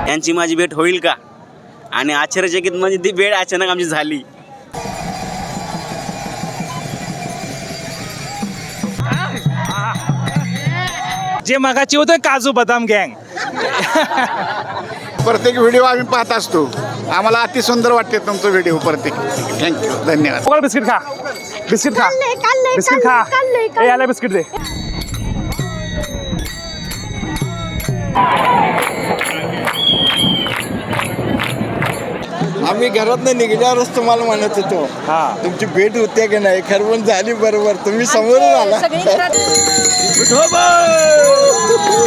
यांची माझी भेट होईल का? आणि आश्चर्यचकित म्हणजे ती भेट अचानक आमची झाली. जे मगाची होतं काजू बदाम गँग. प्रत्येक व्हिडिओ आम्ही पाहत असतो. आम्हाला अति सुंदर वाटते तुमचं व्हिडिओ प्रत्येक. थँक्यू, धन्यवाद. बिस्किट खा, बिस्किट खा, बिस्किट खा. ए याला बिस्किट दे. आम्ही घरात निघल्यावरच तुम्हाला म्हणत होतो तुमची भेट होते की नाही. खरं पण झाली बरोबर. तुम्ही समोरून आला.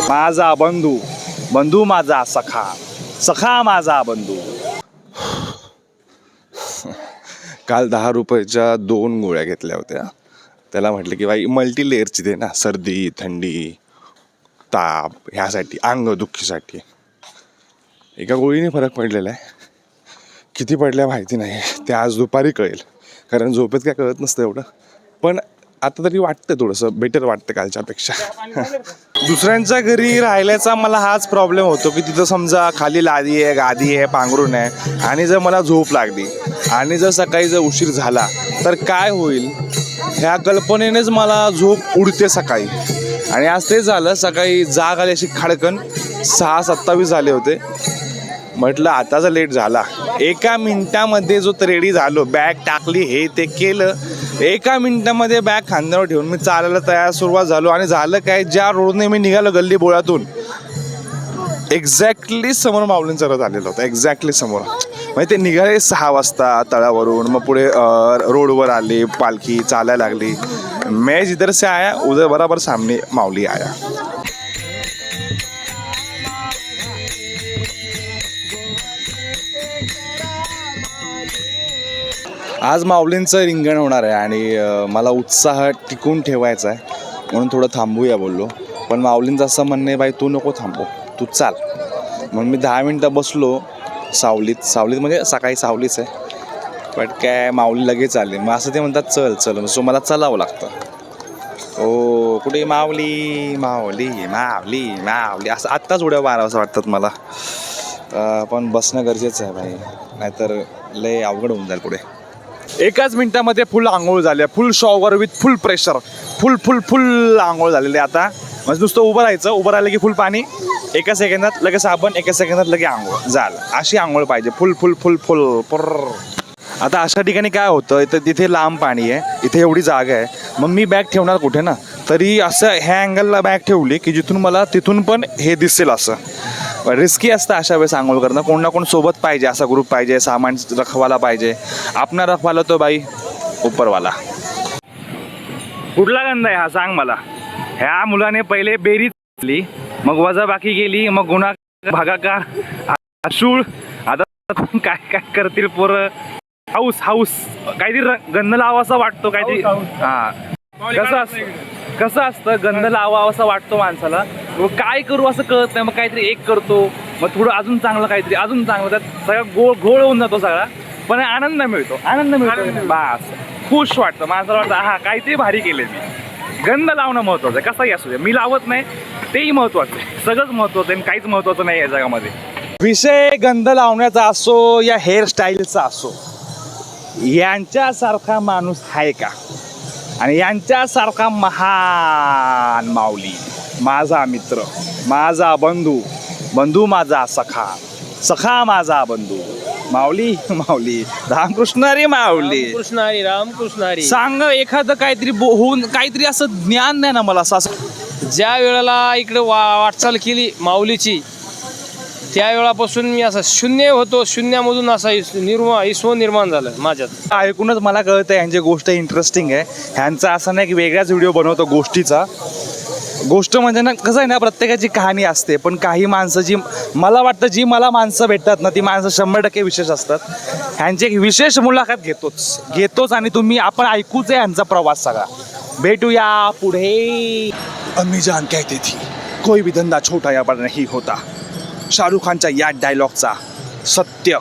माझा बंधू, बंधू माझा सखा, सखा माझा बंधू. काल 10 रुपयाच्या 2 गोळ्या घेतल्या होत्या. त्याला म्हटलं की बाई मल्टी लेअरची दे ना, सर्दी थंडी ताप ह्यासाठी, अंगदुखीसाठी. एका गोळीने फरक पडलेला आहे. किती पडल्या माहिती नाही, ते आज दुपारी कळेल. कारण झोपेत काय कळत नसतं एवढं. पण आता तरी वाटतं थोडंसं बेटर वाटतं कालच्यापेक्षा. दुसऱ्यांच्या घरी राहिल्याचा मला हाच प्रॉब्लेम होतो की तिथं समजा खाली लादी आहे, गादी आहे, पांघरूण आहे आणि जर मला झोप लागली आणि जर सकाळी जर उशीर झाला तर काय होईल ह्या कल्पनेनेच मला झोप उडते सकाळी. आणि आज ते झालं. सकाळी जाग आली अशी खाडकन. 6:27 झाले होते. म्हटलं आता जर लेट झाला, एका मिनिटामध्ये जो रेडी झालो, बॅग टाकली, हे ते केलं. एका मिनिटामध्ये बॅग खांद्यावर ठेवून मी चालायला तयार सुरुवात झालो. आणि झालं काय, ज्या रोडने मी निघालो गल्ली बोळातून, एक्झॅक्टली समोर माऊलींचा रथ आलेला होता. एक्झॅक्टली समोर. म्हणजे ते निघाले 6 वाजता तळावरून. मग पुढे रोडवर आले, पालखी चालायला लागली. मैं जिधर से आया उधर बराबर सामने माऊली आया. आज माऊलींचं रिंगण होणार आहे आणि मला उत्साह टिकून ठेवायचा आहे म्हणून थोडं थांबूया बोललो. पण माऊलींचं असं म्हणणं आहे, बाई तू नको थांबू, तू चाल. म्हणून मी 10 मिनटं बसलो सावलीत. सावलीत म्हणजे सकाळी सावलीच आहे. पण काय माऊली लगेच आले. मग असं ते म्हणतात चल चल, सो मला चलावं लागतं. ओ कुठे माऊली माऊली माऊली माऊली असं आत्ताच उड्या मारावं असं वाटतात मला. पण बसणं गरजेचं आहे भाई, नाहीतर लय अवघड होऊन जाईल पुढे. एकाच मिनिटामध्ये फुल आंघोळ झाली, फुल शॉवर विथ फुल प्रेशर, फुल फुल फुल आंघोळ झालेली. आता म्हणजे नुसतं उभं राहायचं, उभं राहिलं की फुल पाणी, एका सेकंदात लगेच साबण, एका सेकंदात लगेच आंघोळ झालं. अशी आंघोळ पाहिजे, फुल फुल फुल फुल पुर्र. आता अशा ठिकाणी काय होतं, तर तिथे लांब पाणी आहे, इथे एवढी जागा आहे. मग मी बॅग ठेवणार कुठे ना, तरी असं ह्या अँगलला बॅग ठेवली की जिथून मला तिथून पण हे दिसेल. असं रिस्की असतं अशा वेळेस आंघोळ करणं. कोण ना कोण सोबत पाहिजे, असा ग्रुप पाहिजे, सामान रखवाला पाहिजे. आपणा रखवाला तो बाई उपरवाला. कुठला गंध आहे हा सांग मला. ह्या मुलाने पहिले बेरीज केली, मग वजाबाकी केली, मग गुन्हा भागाकार शूळ. आता काय काय करतील पोरं. हाऊस हाऊस काहीतरी गंध लावासा वाटतो काहीतरी. कसं असतं गंध लावा असं वाटतो माणसाला. काय करू असं कळत नाही. मग काहीतरी एक करतो, मग थोडं अजून चांगलं काहीतरी, अजून चांगलं. त्यात सगळा घोळ होऊन जातो सगळा. पण आनंद मिळतो, आनंद मिळतो. बास खुश वाटतं माणसाला. वाटतं हा काहीतरी भारी केले मी. गंध लावणं महत्वाचं आहे, कसंही असू दे. मी लावत नाही तेही महत्वाचं आहे. सगळंच महत्वाचं आहे, काहीच महत्वाचं नाही या जगामध्ये. विषय गंध लावण्याचा असो या हेअरस्टाईलचा असो, यांच्यासारखा माणूस आहे का? आणि यांच्यासारखा महान माऊली, माझा मित्र, माझा बंधू, बंधू माझा सखा, सखा माझा बंधू, माऊली माऊली रामकृष्ण हरी माऊली कृष्ण हरी रामकृष्ण हरी. सांग एखादं काहीतरी होऊन काहीतरी असं ज्ञान द्या ना मला. असं ज्या वेळेला इकडे वाटचाल केली माऊलीची, त्यावेळापासून मी असा शून्य होतो. शून्यामधून असा ईश्वर निर्माण झालं माझ्यात. ऐकूनच मला कळतं ह्यांची गोष्ट इंटरेस्टिंग आहे. ह्यांचा असं नाही की वेगळाच व्हिडिओ बनवतो गोष्टीचा. गोष्ट म्हणजे ना कसं आहे ना, प्रत्येकाची कहाणी असते. पण काही माणसं जी मला वाटतं जी मला माणसं भेटतात ना, ती माणसं 100% विशेष असतात. ह्यांची एक विशेष मुलाखत घेतोच आणि तुम्ही आपण ऐकूच आहे ह्यांचा प्रवास सगळा. भेटूया पुढे. अम्मी जान कहती थी कोई भी धंदा छोटा या बड़ा नहीं होता. शाहरुख खानच्या या डायलॉगचा सत्य.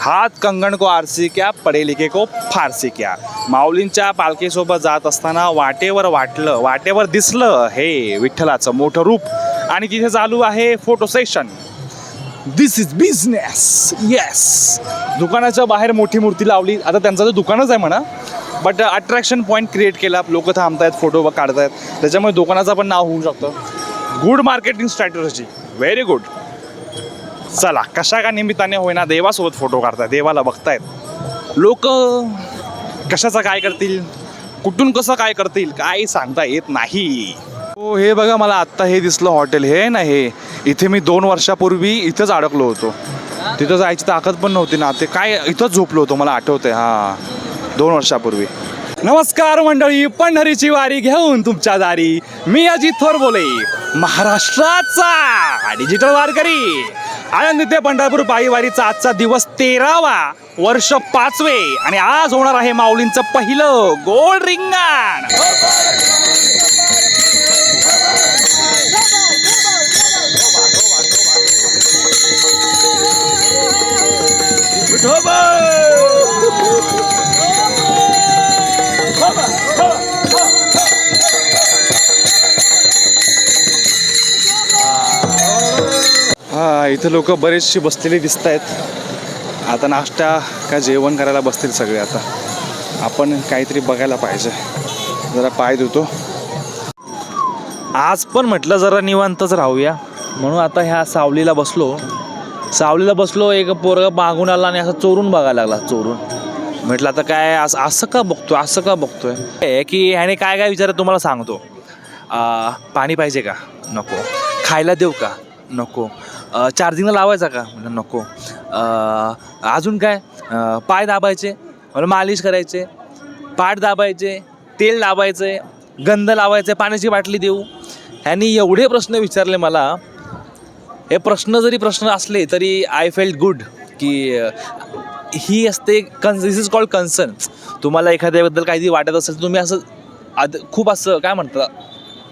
हात कंगण को आरसी क्या, पढे लिखे को फारसी क्या. माऊलींच्या पालखीसोबत जात असताना वाटेवर दिसलं हे विठ्ठलाचं मोठं रूप. आणि तिथे चालू आहे photo session. This is business. Yes. दुकानाच्या बाहेर मोठी मूर्ती लावली. आता त्यांचं तर दुकानच आहे म्हणा, बट अट्रॅक्शन पॉईंट क्रिएट केला. लोक थांबतायत, फोटो काढतायत, त्याच्यामुळे दुकानाचं पण नाव होऊ शकतं. Good marketing strategy, very good. चला, कशा का निमित्ताने होईना देवासोबत फोटो काढतायत, देवाला बघतायत. लोक कशाचं काय करतील, कुठून कसं काय करतील, काय सांगता येत नाही. हो, हे बघा, मला आत्ता हे दिसलं हॉटेल. हे ना, हे इथे मी 2 वर्षापूर्वी इथंच अडकलो होतो. तिथं जायची ताकद पण नव्हती ना, ते काय इथंच झोपलो होतो, मला आठवतंय. हां, 2 वर्षापूर्वी. नमस्कार मंडळी, पंढरीची वारी घेऊन तुमच्या दारी मी अजित थोरबोले, महाराष्ट्राचा डिजिटल वारकरी. आनंद इथे पंढरपूर पायी वारीचा आजचा दिवस 13वा, वर्ष 5वे, आणि आज होणार आहे माऊलींचं पहिलं गोल्ड रिंगण. हा, इथं लोक बरेचशी बसलेली दिसत आहेत. आता नाश्ता का जेवण करायला बसतील सगळे. आता आपण काहीतरी बघायला पाहिजे. जरा पाय धुतो. आज पण म्हटलं जरा निवांतच राहूया, म्हणून आता ह्या सावलीला बसलो. एक पोरगा मागून आला आणि असं चोरून बघायला लागला. चोरून म्हटलं आता काय असं का बघतोय की ह्याने काय काय विचारत तुम्हाला सांगतो. पाणी पाहिजे का? नको. खायला देऊ का? नको. चार्जिंगला लावायचा का? म्हणलं नको. अजून काय? पाय दाबायचे, मला मालिश करायचे, पाठ दाबायचे, तेल लावायचे, गंध लावायचे, पाण्याची बाटली देऊ. ह्यांनी एवढे प्रश्न विचारले मला. हे प्रश्न असले तरी आय फेल्ट गुड की ही असते दिस इज कॉल्ड कन्सर्न. तुम्हाला एखाद्याबद्दल काहीतरी वाटत असेल तर तुम्ही असं खूप असं काय म्हणतात,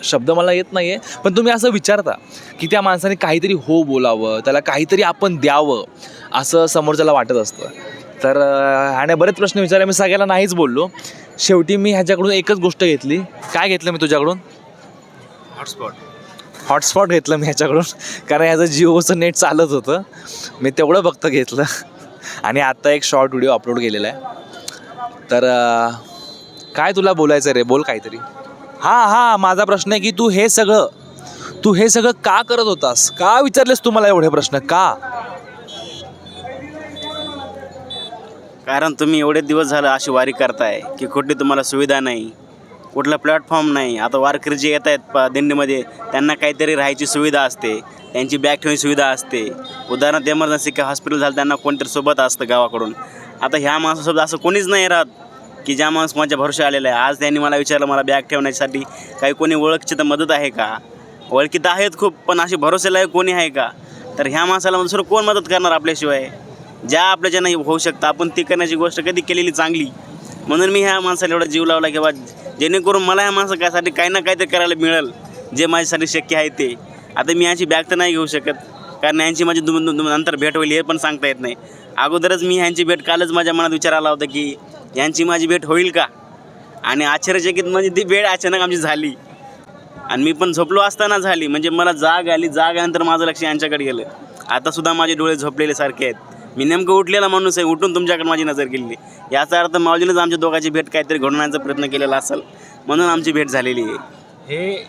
शब्द मला येत नाही आहे, पण तुम्ही असं विचारता की त्या माणसाने काहीतरी हो बोलावं, त्याला काहीतरी आपण द्यावं, असं समोरच्याला वाटत असतं. तर ह्याने बरेच प्रश्न विचारले. मी सगळ्याला नाहीच बोललो. शेवटी मी ह्याच्याकडून एकच गोष्ट घेतली. काय घेतलं मी तुझ्याकडून? हॉटस्पॉट घेतलं मी ह्याच्याकडून, कारण ह्याचं जिओचं नेट चालत होतं. मी तेवढं फक्त घेतलं आणि आत्ता एक शॉर्ट व्हिडिओ अपलोड केलेला आहे. तर काय तुला बोलायचं रे? बोल काहीतरी. हां, माझा प्रश्न आहे की तू हे सगळं का करत होतास? का विचारलेस तू मला एवढे प्रश्न? का? कारण तुम्ही एवढे दिवस झालं अशी वारी करताय की कुठली तुम्हाला सुविधा नाही, कुठला प्लॅटफॉर्म नाही. आता वारकरी जे येत आहेत दिंडीमध्ये, त्यांना काहीतरी राहायची सुविधा असते, त्यांची बॅग ठेवण्याची सुविधा असते. उदाहरणार्थ एमर्जन्सी किंवा हॉस्पिटल झालं, त्यांना कोणतरी सोबत असतं गावाकडून. आता ह्या माणसासोबत असं कोणीच नाही राहत की ज्या माणूस माझ्या भरोशा आलेला आहे. आज त्यांनी मला विचारलं, मला बॅग ठेवण्यासाठी काही कोणी ओळखची तर मदत आहे का? ओळखी तर आहेत खूप, पण अशी भरोसेला कोणी आहे का? तर ह्या माणसाला दुसरं कोण मदत करणार आपल्याशिवाय? ज्या आपल्याच्यानं होऊ शकतं आपण ती करण्याची गोष्ट कधी केलेली चांगली. म्हणून मी ह्या माणसाला एवढा जीव लावला की बा, जेणेकरून मला ह्या माणसासाठी काही ना काहीतरी करायला मिळेल जे माझ्यासाठी शक्य आहे ते. आता मी ह्यांची बॅग तर नाही घेऊ शकत, कारण ह्यांची माझी नंतर भेट होईल हे पण सांगता येत नाही. अगोदरच मी ह्यांची भेट कालच माझ्या मनात विचार आला होता की यांची माझी भेट होईल का? आणि आश्चर्यचकित म्हणजे ती भेट अचानक आमची झाली. आणि मी पण झोपलो असताना झाली. म्हणजे मला जाग आल्यानंतर माझं लक्ष यांच्याकडे गेलं. आतासुद्धा माझे डोळे झोपलेले सारखे आहेत. मी नेमकं उठलेला माणूस आहे, उठून तुमच्याकडे माझी नजर गेली. याचा अर्थ माऊलीनंच आमच्या दोघांची भेट काहीतरी घडवण्याचा प्रयत्न केलेला असेल, म्हणून आमची भेट झालेली आहे.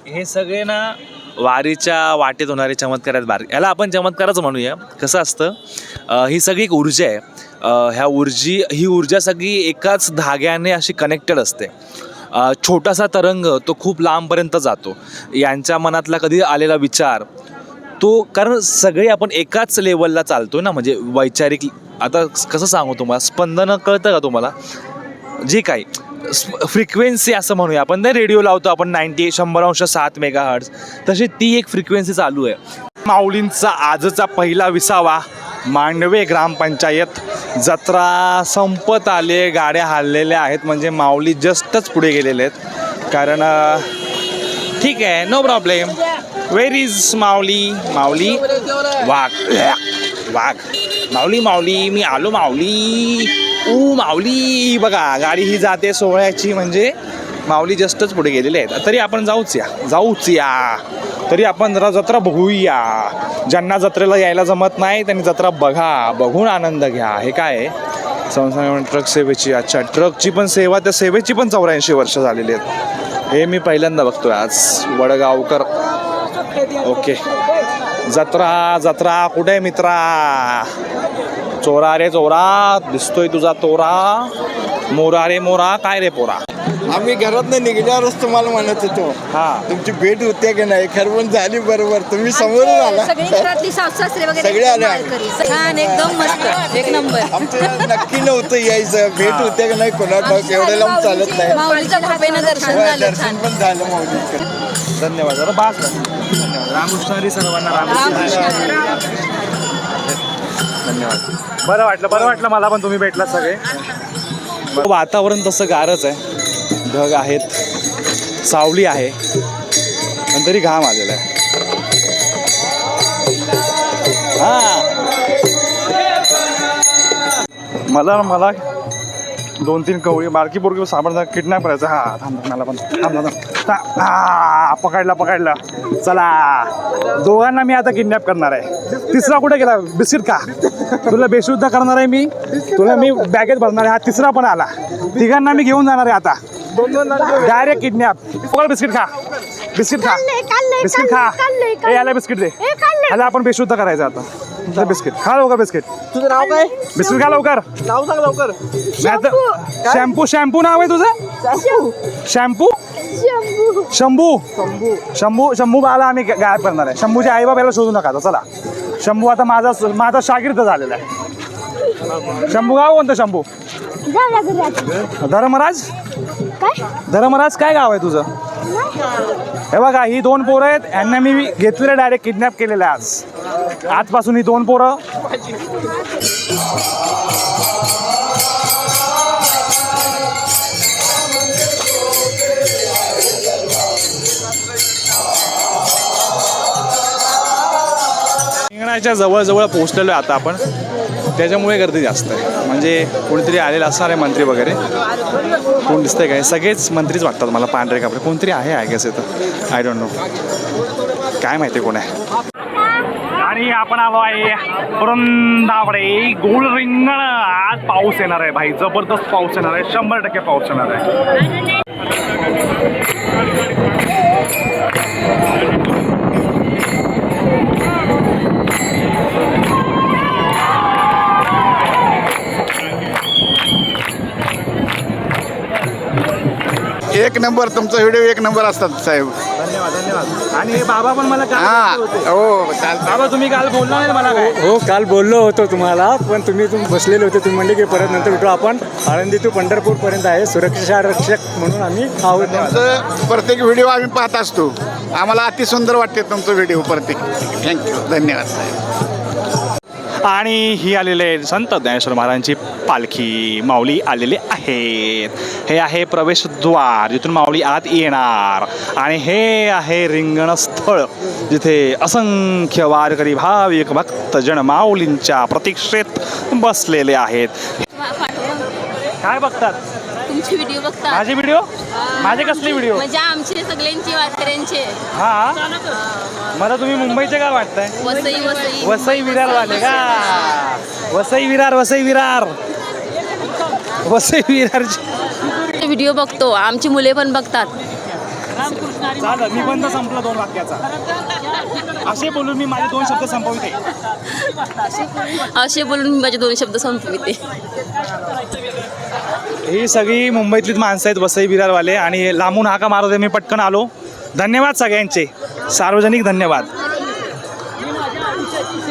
हे सगळे ना वारीच्या वाटेत होणारे चमत्कार आहेत. याला आपण चमत्कारच म्हणूया. कसं असतं, ही सगळी एक ऊर्जा आहे. ही ऊर्जा सगळी एकाच धाग्याने अशी कनेक्टेड असते. छोटासा तरंग तो खूप लांबपर्यंत जातो. यांच्या मनातला कधी आलेला विचार तो, कारण सगळे आपण एकाच लेवलला चालतो ना, म्हणजे वैचारिक. आता कसं सांगू तुम्हाला, स्पंदनं कळतं का तुम्हाला? जे काही फ्रिक्वेन्सी असं म्हणूया आपण, ते रेडिओ लावतो आपण 100.7 मेगाहर्ट्झ, तशी ती एक फ्रिक्वेन्सी चालू आहे. माऊलींचा आजचा पहिला 20वा मांडवे ग्रामपंचायत जत्रा संपत आले. गाड्या हललेल्या आहेत, म्हणजे माऊली जस्टच पुढे गेलेले आहेत. कारण ठीक आहे, नो प्रॉब्लेम. वेर इज माऊली? वाघ माऊली मी आलो माऊली. माऊली बघा, गाडी ही जाते सोहळ्याची, म्हणजे माऊली जस्टच पुढे गेलेले आहेत. तरी आपण जाऊच या. तरी आपण जरा जत्रा बघूया. ज्यांना जत्रेला यायला जमत नाही त्यांनी जत्रा बघून आनंद घ्या. हे काय आहे? संस्थान ट्रक सेवेची. अच्छा, ट्रकची पण सेवा, त्या सेवेची पण 84 वर्ष झालेली आहेत. हे मी पहिल्यांदा बघतोय आज. वडगावकर. ओके. जत्रा कुठे आहे मित्रा? चोरा रे चोरा, दिसतोय तुझा तोरा. मोरा रे मोरा, काय रे पोरा? आम्ही घरातनं निघल्यावरच तुम्हाला म्हणत होतो तुमची भेट होते की नाही, खरं पण झाली बरोबर. तुम्ही समोरून आला. सगळी घरातली सासू-सासरे वगैरे सगळे आले आम्ही. वारकरी. छान, एकदम मस्त, एक नंबर. आमचं नक्की नव्हतं यायचं. भेट होते की नाही कोणा ठाऊक, एवढ्या लांब चालत नाही. माऊलीच्या कृपेनं दर्शन होय, झालं दर्शन छान. पण झालं माऊलीचं. धन्यवाद. जरा बास कर. धन्यवाद. रामकृष्ण हरी सर्वांना. धन्यवाद. बरं वाटलं मला पण तुम्ही भेटला सगळे. वातावरण तसं गारच आहे. ढग आहेत, सावली आहे, पण तरी घाम आलेला आहे. मला 2-3 कवळी बारकी पोरगी सापडता किडनॅप करायचं. मला पण पकडला. चला, दोघांना मी आता किडनॅप करणार आहे. तिसरा कुठे गेला? बिस्किट खा. तुला बेशुद्ध करणार आहे मी. तुला मी बॅगेत भरणार आहे. हा तिसरा पण आला. तिघांना मी घेऊन जाणार आहे आता. Direct kidnap. बिस्किट खा. बिस्किट खा. ए, याला बिस्किट दे. ह्याला आपण बेशुद्ध करायचं आता. बिस्किट खा लवकर. बिस्किट. तुझं नाव काय? बिस्किट खा लवकर. नाव सांग लवकर. शॅम्पू नाव आहे तुझं? शंभू आला. आम्ही गायब करणार आहे. शंभूच्या आई बाबाला शोधू नका आता. चला, शंभू आता माझा शागिर्द झालेला आहे. शंभू गाव कोणतं? शंभू धर्मराज. धर्मराज काय गाव आहे तुझं? हे बघा, ही 2 पोरं आहेत. यांना मी घेतलेलं डायरेक्ट किडनॅप केलेलं आहे. आजपासून ही 2 पोरं रिंगणाच्या जवळ पोहोचलेलो आहे आता आपण. त्याच्यामुळे गर्दी जास्त आहे. म्हणजे कोणीतरी आलेलं असणार आहे, मंत्री वगैरे. कोण दिसतंय काय? सगळेच मंत्रीच वाटतात मला. पांढरे कपडे कोणतरी आहे आय गेस इथं. आय डोंट नो, काय माहिती कोण आहे. आणि आपण आलो आहे वृंदावडे. गोल रिंगण. आज पाऊस येणार आहे भाई, जबरदस्त पाऊस येणार आहे. 100% पाऊस येणार आहे. एक नंबर. तुमचा व्हिडिओ एक नंबर असतात साहेब. धन्यवाद. आणि हे बाबा पण मला हो चालतं. बाबा, तुम्ही काल बोलला नाही मला काय? हो, काल बोललो होतो तुम्हाला, पण तुम्ही बसलेले होते. तुम्ही म्हणले की परत नंतर भेटू. आपण आळंदी टू पंढरपूरपर्यंत आहे. सुरक्षा रक्षक म्हणून आम्ही आहोत. तुमचं प्रत्येक व्हिडिओ आम्ही पाहत असतो. आम्हाला अति सुंदर वाटते तुमचं व्हिडिओ प्रत्येक. थँक्यू. धन्यवाद साहेब. आणि ही आलेले संत ज्ञानेश्वर महाराजांची पालखी. माऊली आलेले आहेत. हे आहे प्रवेशद्वार, जिथून माऊली आत येणार. आणि हे आहे रिंगणस्थळ, जिथे असंख्य वारकरी भाविक भक्तजन माऊलींच्या प्रतीक्षेत बसलेले आहेत. काय बघतात? तुमचे व्हिडिओ बघता. माझे व्हिडिओ? माझे कसले व्हिडिओ? म्हणजे आमचे सगळ्यांचे वारकऱ्यांचे. हा, मला तुम्ही मुंबईचे काय वाटतंय? वसई विरारवाले का? वसई विरारचे व्हिडिओ बघतो. आमची मुले पण बघतात. चालेल, निबंध संपला 2 वाक्याचा. असे बोलून मी माझे 2 शब्द संपविते. असे बोलून मी माझे 2 शब्द संपविते. ही सगळी मुंबईतलीच माणसं आहेत, वसई विरारवाले. आणि लांबून हाका मारत होते, मी पटकन आलो. धन्यवाद सगळ्यांचे, सार्वजनिक धन्यवाद.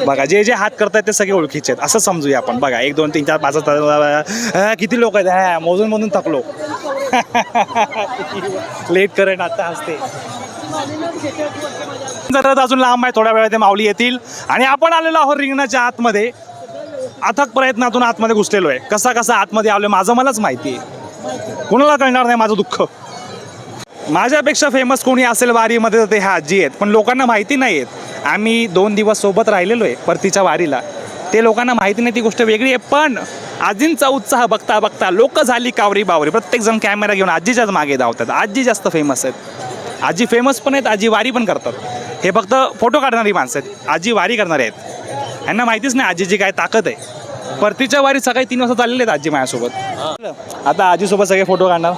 बघा, जे जे हात करतायत ते सगळे ओळखीचे आहेत असं समजूया आपण. बघा, 1 2 3 4 5 6 किती लोक आहेत. मोजून थकलो. लेट करेन आता हसते. जरा अजून लांब आहे, थोड्या वेळात ते माऊली येतील. आणि आपण आलेलो आहोत रिंगणाच्या आतमध्ये. अथक प्रयत्नातून आतमध्ये घुसलेलो आहे. कसा आतमध्ये आलो माझं मलाच माहिती आहे. कोणाला कळणार नाही माझं दुःख. माझ्यापेक्षा फेमस कोणी असेल वारीमध्ये तर ते ह्या आजी आहेत, पण लोकांना माहिती नाही आहेत. आम्ही 2 दिवस सोबत राहिलेलो आहे परतीच्या वारीला. ते लोकांना माहिती नाही, ती गोष्ट वेगळी आहे. पण आजींचा उत्साह बघता बघता लोक झाली कावरी बावरी. प्रत्येकजण कॅमेरा घेऊन आजीच्याच मागे धावतात. आजी जास्त फेमस आहेत. आजी फेमस पण आहेत, आजी वारी पण करतात. हे फक्त फोटो काढणारी माणसं आहेत. आजी वारी करणारे आहेत. यांना माहितीच नाही आजीची काय ताकद आहे. परतीच्या वारी सकाळी 3 वाजता चाललेले आहेत आजी माझ्यासोबत. आता आजीसोबत सगळे फोटो काढणार.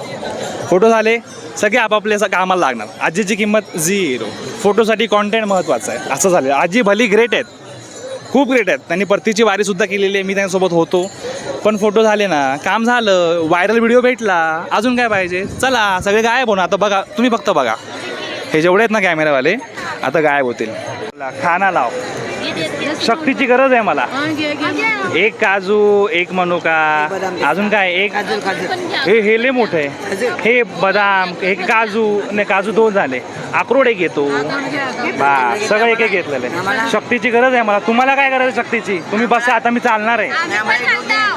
फोटो झाले सगळे आपापले कामाला लागणार. आजीची किंमत 0. फोटोसाठी कॉन्टेंट महत्त्वाचं आहे असं झालं. आजी भली ग्रेट आहेत, खूप ग्रेट आहेत. त्यांनी परतीची वारीसुद्धा केलेली आहे. मी त्यांच्यासोबत होतो. पण फोटो झाले ना, काम झालं, व्हायरल व्हिडिओ भेटला, अजून काय पाहिजे. चला सगळे गायब होणार. आता बघा तुम्ही फक्त बघा, हे जेवढे आहेत ना कॅमेरावाले आता गायब होतील. खाना लाव. शक्तीची गरज आहे मला. 1 काजू, 1 मनुका, अजून काय, 1 हे लय मोठं आहे. हे बदाम, हे काजू, नाही काजू 2 झाले. अक्रोड 1 घेतो. बा सगळं 1 घेतलेलं आहे. शक्तीची गरज आहे मला. तुम्हाला काय गरज आहे शक्तीची? तुम्ही बसा, आता मी चालणार आहे.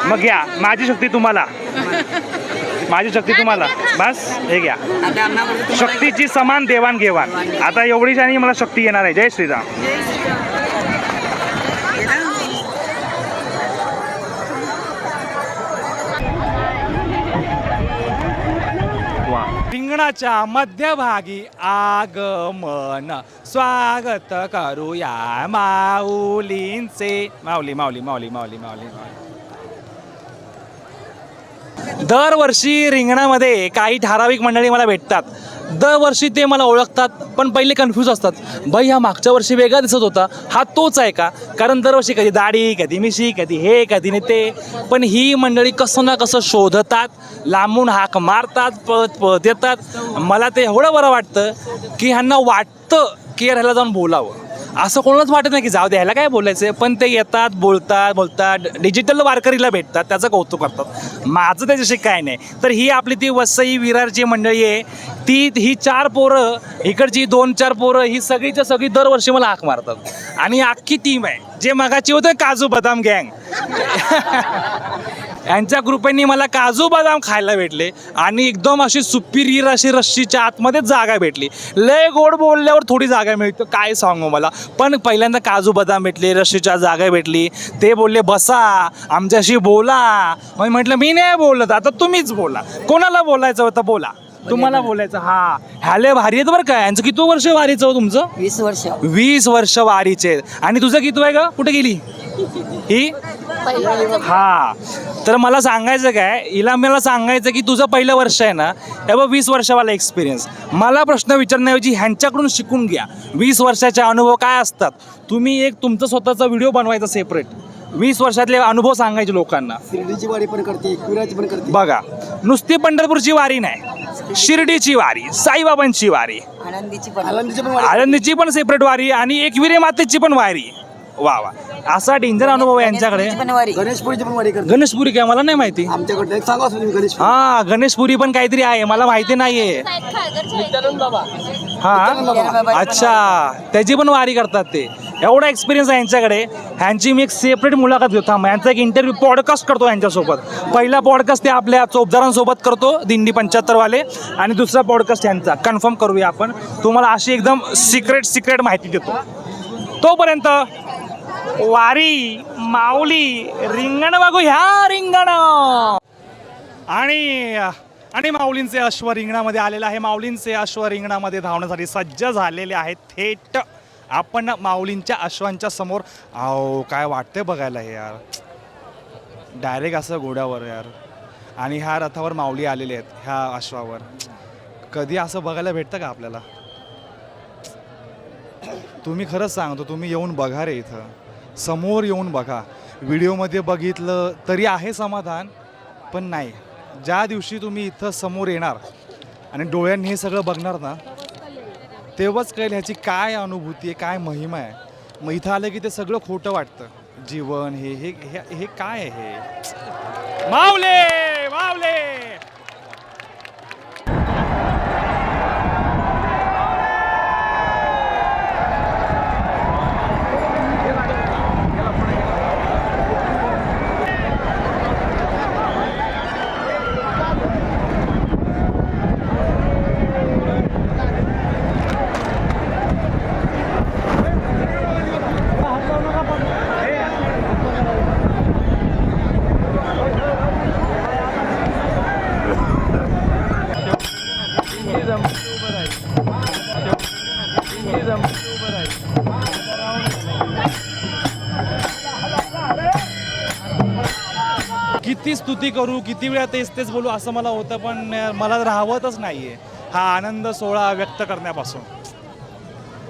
मग घ्या माझी शक्ती तुम्हाला, माझी शक्ती तुम्हाला. बस हे घ्या. शक्तीची समान देवाणघेवाण. आता एवढीच आणि मला शक्ती येणार आहे. जय श्रीराम. रिंगणाच्या मध्यभागी आगमन, स्वागत करूया माऊलींचे. माऊली माऊली माऊली माऊली माऊली माऊली. दरवर्षी रिंगणामध्ये काही ठराविक मंडळी मला भेटतात. दरवर्षी ते मला ओळखतात, पण पहिले कन्फ्यूज असतात. बाई हा मागच्या वर्षी वेगळा दिसत होता, हा तोच आहे का? कारण दरवर्षी कधी दाढी, कधी मिशी, कधी हे, कधी नाही ते. पण ही मंडळी कसं ना कसं शोधतात, लांबून हाक मारतात, पळत पळत येतात. मला ते एवढं बरं वाटतं की ह्यांना वाटतं की ह्याला जाऊन बोलावं. असं कोणालाच वाटत नाही की जाऊ द्यायला काय बोलायचं. पण ते येतात, बोलतात. डिजिटल वारकरीला भेटतात, त्याचं कौतुक करतात. माझं त्याच्याशी काय नाही. तर ही आपली ती वसई विरारची मंडळी आहे. ही 4 पोरं, इकडची 2-4 पोरं, ही सगळीच्या सगळी दरवर्षी मला हाक मारतात. आणि अख्खी टीम आहे. जे मगाची होतं काजू बदाम गँग, यांच्या ग्रुपांनी मला काजू बदाम खायला भेटले आणि एकदम अशी सुपिरियर अशी रश्शीच्या आतमध्येच जागा भेटली. लय गोड बोलल्यावर थोडी जागा मिळतं, काय सांगू मला. पण पहिल्यांदा काजू बदाम भेटले, रश्शीच्या जागा भेटली. ते बोलले बसा, आमच्याशी बोला. मग म्हटलं मी नाही बोलत, आता तुम्हीच बोला. कोणाला बोलायचं होतं बोला, तुम्हाला बोलायचं. हा ह्याले भारी आहेत बरं का. यांचं किती वर्ष वारीचं हो तुमचं? 20 वर्ष. 20 वर्ष वारीचे. आणि तुझं किती आहे का? कुठे गेली ही? हा. तर मला सांगायचं काय, हिला मला सांगायचं की तुझं पहिलं वर्ष आहे ना, हे बघ 20 वर्षावाला एक्सपिरियन्स. मला प्रश्न विचारण्याऐवजी ह्यांच्याकडून शिकून घ्या. 20 वर्षाचे अनुभव काय असतात. तुम्ही एक तुमचा स्वतःचा व्हिडिओ बनवायचा सेपरेट. 20 वर्षातले अनुभव सांगायचे लोकांना. शिर्डीची वारी पण करते, एकविराची पण करते. बघा, नुसती पंढरपूरची वारी नाही, शिर्डीची वारी, साईबाबांची वारी, आळंदीची पण सेपरेट वारी आणि एकविरे मातेची पण वारी. वा वा, असा डेंजर अनुभव आहे यांच्याकडे. गणेशपुरीची पण वारी करते. गणेशपुरी काय मला नाही माहिती. आमच्याकडे सांगा गणेश. हा गणेशपुरी पण काहीतरी आहे, मला माहिती नाहीये. हा अच्छा, त्याची पण वारी करतात ते. एवढा एक्सपिरियन्स आहे यांच्याकडे. ह्यांची मी एक सेपरेट मुलाखत घेतो. थांबा, यांचा एक इंटरव्ह्यू पॉडकास्ट करतो यांच्यासोबत. पहिला पॉडकास्ट ते आपल्या चोपदारांसोबत करतो, दिंडी 75 वाले. आणि दुसरा पॉडकास्ट यांचा कन्फर्म करूया आपण. तुम्हाला अशी एकदम सिक्रेट माहिती देतो. तोपर्यंत वारी माऊली रिंगण बघू ह्या रिंगण. आणि माऊलींचे अश्व रिंगणामध्ये आलेलं आहे. माऊलींचे अश्व रिंगणामध्ये धावण्यासाठी सज्ज झालेले आहेत. थेट आपण माऊलींच्या अश्वांच्या समोर. अहो काय वाटतंय बघायला हे यार, डायरेक्ट असं घोड्यावर यार. आणि ह्या रथावर माऊली आलेले आहेत, ह्या अश्वावर. कधी असं बघायला भेटतं का आपल्याला? तुम्ही खरंच सांगतो, तुम्ही येऊन बघा रे, इथं समोर येऊन बघा. व्हिडिओमध्ये बघितलं तरी आहे समाधान, पण नाही, ज्या दिवशी तुम्ही इथं समोर येणार आणि डोळ्यांनी हे सगळं बघणार ना, तेव्हाच कळेल ह्याची काय अनुभूती आहे, काय महिमा आहे. मग इथं आलं की ते सगळं खोटं वाटतं. जीवन हे हे हे काय आहे हे? माऊले माऊले. किती स्तुती करू, किती वेळा तेच तेच बोलू असं मला होतं, पण मला राहवतच नाही आहे हा आनंद सोहळा व्यक्त करण्यापासून.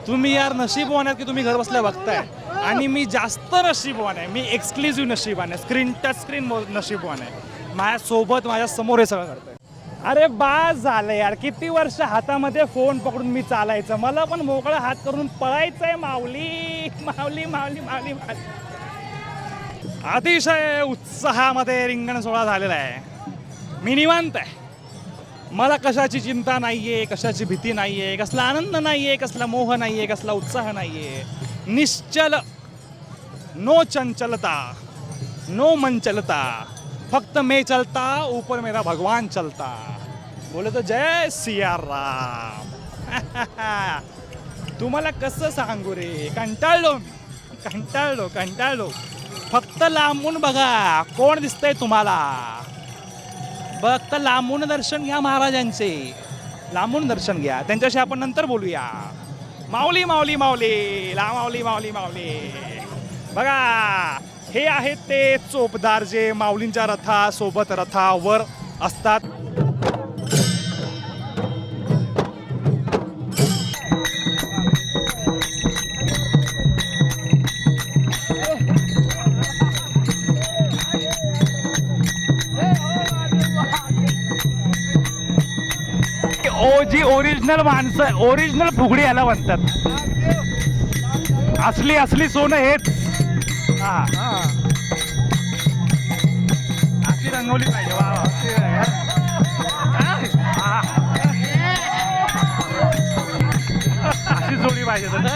तुम्ही यार नशीबवान आहेत की तुम्ही घर बसल्या बघताय, आणि मी जास्त नशीबवान आहे, मी एक्सक्लुझिव्ह नशीबवान आहे, स्क्रीन टच स्क्रीन नशीबवान आहे. माझ्यासोबत माझ्या समोर हे सगळं करतंय. अरे बास झालं यार, किती वर्ष हातामध्ये फोन पकडून मी चालायचं, मला पण मोकळा हात करून पळायचंय माऊली माऊली माऊली माऊली माऊली. अतिशय उत्साहामध्ये रिंगण सोहळा झालेला आहे. मी निवांत आहे, मला कशाची चिंता नाही आहे, कशाची भीती नाही आहे, कसला आनंद नाही आहे, कसला मोह नाही आहे, कसला उत्साह नाही आहे. निश्चल, नो चंचलता, नो मन चलता, फक्त मैं चलता ऊपर मेरा भगवान चलता. बोले तो जय सिया राम. तुम्हाला कसं सांगू रे, कंटाळलो. फक्त लांबून बघा कोण दिसतंय तुम्हाला, फक्त लांबून दर्शन घ्या महाराजांचे, लांबून दर्शन घ्या. त्यांच्याशी आपण नंतर बोलूया. माऊली माऊली माऊली ला माऊली माऊली माऊली. बघा हे आहेत ते चोपदार जे माऊलींच्या रथासोबत रथावर असतात. जी ओरिजिनल माणसं, ओरिजिनल फुगडी याला म्हणतात. असली सोनं हेच. हा अशी रंगवली पाहिजे. वा अशी जोडी पाहिजे तर.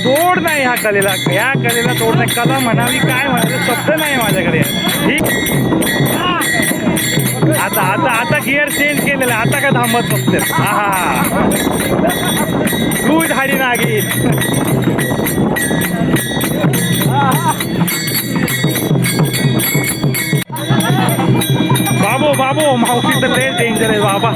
तोड नाही ह्या कलेला तोड नाही. कला म्हणावी काय म्हणावे शब्द नाही माझ्याकडे. ठीक, आता गिअर चेंज केलेला, आता काय थांबत नसते. हा तू झाडी नागी. बाबू मावशी तर लय डेंजर आहे बाबा.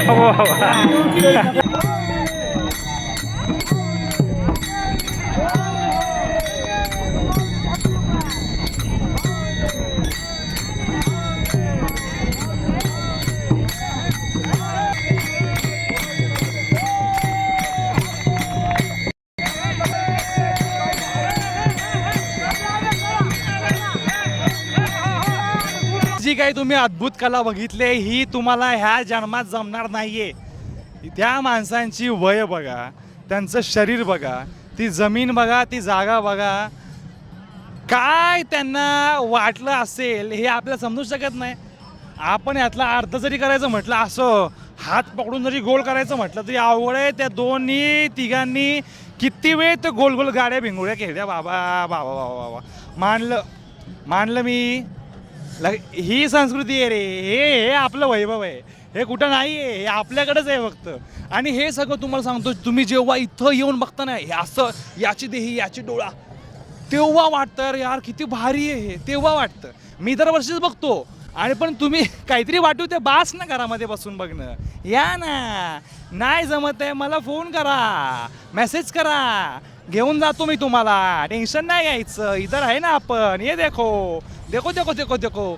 जी काही तुम्ही अद्भुत कला बघितली ही तुम्हाला ह्या जन्मात जमणार नाहीये. त्या माणसांची वय बघा, त्यांचं शरीर बघा, ती जमीन बघा, ती जागा बघा, काय त्यांना वाटलं असेल हे आपल्याला समजू शकत नाही. आपण यातला अर्ध जरी करायचं म्हटलं, असं हात पकडून जरी गोल करायचं म्हटलं तरी अवघड आहे. त्या दोन्ही तिघांनी किती वेळ ते गोल गोल गाड्या भिंगुळ्या खेळल्या. बाबा बाबा बाबा बाबा मानलं मी. ही संस्कृती आहे रे, हे आपलं वैभव आहे. हे कुठं नाही आहे, हे आपल्याकडेच आहे फक्त. आणि हे सगळं तुम्हाला सांगतो, तुम्ही जेव्हा इथं येऊन बघता ना, हे असं याची देही याची डोळा, तेव्हा वाटतं यार किती भारी आहे हे. तेव्हा वाटतं. मी दरवर्षीच बघतो, आणि पण तुम्ही काहीतरी वाटू ते बास ना घरामध्ये बसून बघणं. या ना, नाही जमत आहे मला फोन करा, मेसेज करा, घेऊन जातो मी तुम्हाला. टेन्शन नाही घ्यायचं, इधर आहे ना आपण. ये देखो देखो देखो देखो देखो.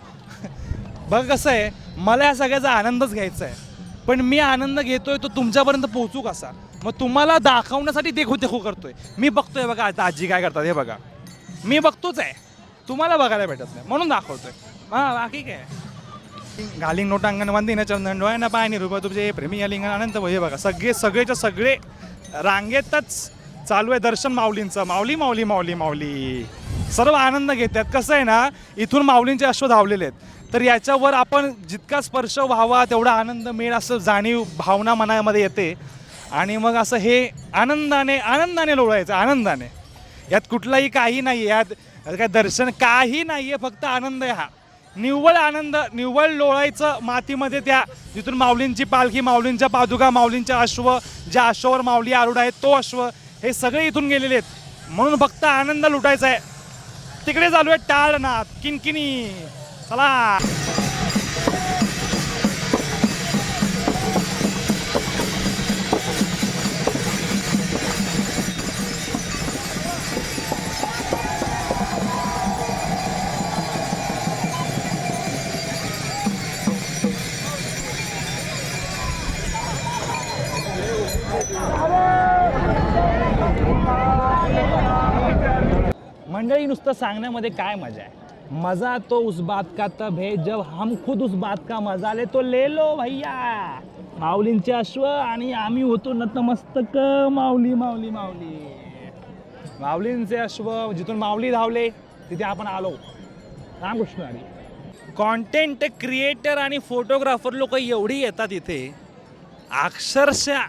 बघ कसं आहे, मला या सगळ्याचा आनंदच घ्यायचा आहे, पण मी आनंद घेतोय तो तुमच्यापर्यंत पोहोचू कसा. मग तुम्हाला दाखवण्यासाठी देखो देखो करतोय. मी बघतोय बघा आता आजी काय करतात हे बघा, मी बघतोच आहे, तुम्हाला बघायला भेटत नाही म्हणून दाखवतोय. हां बाकी काय. घालिंग नोटांगण वंदिन चंदन डोळ्यांना पाणी रूप तुझे प्रेमी या लिंगण अनंत. हे बघा सगळेच्या सगळे रांगेतच चालू आहे दर्शन माऊलींचं. माऊली माऊली माऊली माऊली सर्व आनंद घेतात. कसं आहे ना, इथून माऊलींचे अश्व धावलेले आहेत, तर याच्यावर आपण जितका स्पर्श व्हावा तेवढा आनंद मिळेल असं जाणीव भावना मनामध्ये येते. आणि मग असं हे आनंदाने लोळायचं, आनंदाने. यात कुठलाही काही नाही आहे, यात काय दर्शन काही नाही आहे, फक्त आनंद आहे हा. निव्वळ आनंद, निव्वळ लोळायचं मातीमध्ये त्या जिथून माऊलींची पालखी, माऊलींच्या पादुका, माऊलींच्या अश्व, ज्या अश्वावर माऊली आरूढ आहेत तो अश्व, हे सगळे इथून गेलेले आहेत. म्हणून फक्त आनंद लुटायचा आहे. तिकडे चालू आहे टाळनाथ, किणकिणी. चला. मंडळी, नुसतं सांगण्यामध्ये काय मजा आहे. मजा तो उस बात का तब है जब हम खुद उस बात का मजा ले तो ले लो भैया. माऊलींचे अश्व आणि आम्ही होतो नतमस्तक. माऊली माऊली माऊली. माऊलींचे अश्व, जिथून माऊली धावले तिथे आपण आलो. रामकृष्ण हरी. कॉन्टेंट क्रिएटर आणि फोटोग्राफर लोक एवढी येतात इथे, अक्षरशः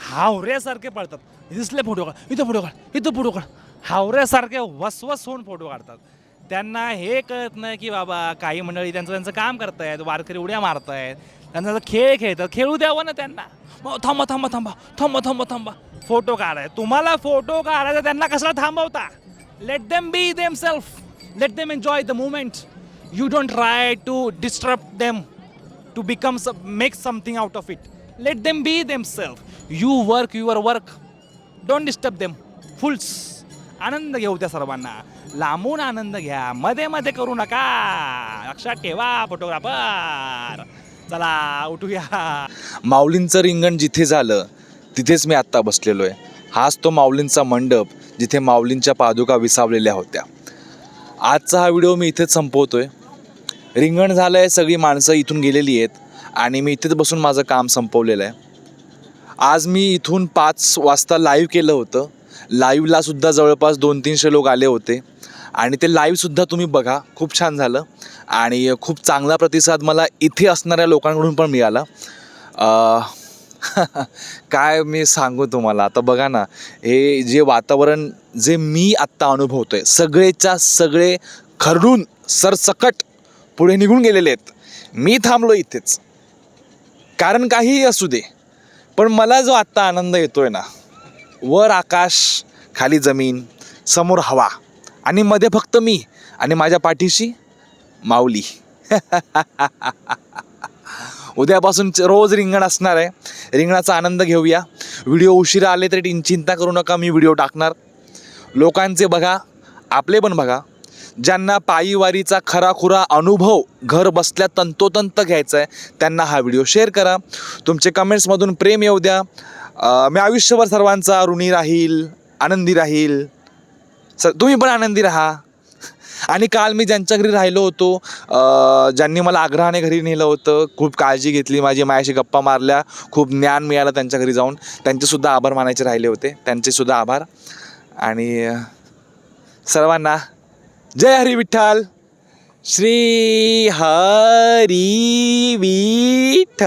हावऱ्यासारखे पळतात. दिसले फोटो काढ, इथं फोटो काढ, इथं फोटो काढ. हावऱ्यासारखे वसवस होऊन फोटो काढतात. त्यांना हे कळत नाही की बाबा काही मंडळी त्यांचं काम करतायत, वारकरी उड्या मारतायत, त्यांचा खेळ खेळतात, खेळू द्यावं ना त्यांना. मग थांबा थांबा थांबा थांबा थांबा थांबा फोटो काढाय. तुम्हाला फोटो काढायचा, त्यांना कशाला थांबवता? Let them be themselves, let them enjoy the moment. You don't try to disturb them to become make something out of it. Let them be themselves. You work your work, don't disturb them. फुल्स आनंद घेऊ त्या सर्वांना. लांबून आनंद घ्या, मध्ये मध्ये करू नका. लक्षात ठेवा फोटोग्राफर. चला उठूया. माऊलींचं रिंगण जिथे झालं तिथेच मी आत्ता बसलेलो आहे. हाच तो माऊलींचा मंडप जिथे माऊलींच्या पादुका विसावलेल्या होत्या. आजचा हा व्हिडिओ मी इथेच संपवतोय. रिंगण झालं आहे, सगळी माणसं इथून गेलेली आहेत आणि मी इथेच बसून माझं काम संपवलेलं आहे. आज मी इथून 5 वाजता लाईव्ह केलं होतं. लाईव्हला सुद्धा जवळपास 200-300 लोक आले होते आणि ते लाईव्हसुद्धा तुम्ही बघा, खूप छान झालं आणि खूप चांगला प्रतिसाद मला इथे असणाऱ्या लोकांकडून पण मिळाला. काय मी सांगू तुम्हाला. आता बघा ना, हे जे वातावरण जे मी आत्ता अनुभवतोय, सगळेच्या सगळे खरडून सरसकट पुढे निघून गेलेले आहेत. मी थांबलो इथेच, कारण काहीही असू दे, पण मला जो आत्ता आनंद येतोय ना, वर आकाश, खाली जमीन, समोर हवा आणि मध्ये फक्त मी आणि माझ्या पाठीशी माऊली. उद्यापासून रोज रिंगण असणार आहे. रिंगणाचा आनंद घेऊया. व्हिडिओ उशिरा आले तरी चिंता करू नका, मी व्हिडिओ टाकणार. लोकांचे बघा, आपले पण बघा. ज्यांना पायीवारीचा खराखुरा अनुभव घर बसल्या तंतोतंत घ्यायचा आहे त्यांना हा व्हिडिओ शेअर करा. तुमचे कमेंट्समधून प्रेम येऊ द्या. मी आयुष्यभर सर्वांचा ऋणी राहील, आनंदी राहील. तुम्ही पण आनंदी राहा. आणि काल मी ज्यांच्या घरी राहिलो होतो, ज्यांनी मला आग्रहाने घरी नेलं होतं, खूप काळजी घेतली माझी, माझ्याशी गप्पा मारल्या, खूप ज्ञान मिळालं त्यांच्या घरी जाऊन, त्यांचेसुद्धा आभार मानायचे राहिले होते. त्यांचेसुद्धा आभार. आणि सर्वांना जय हरी विठ्ठल. श्री हरी विठ्ठल.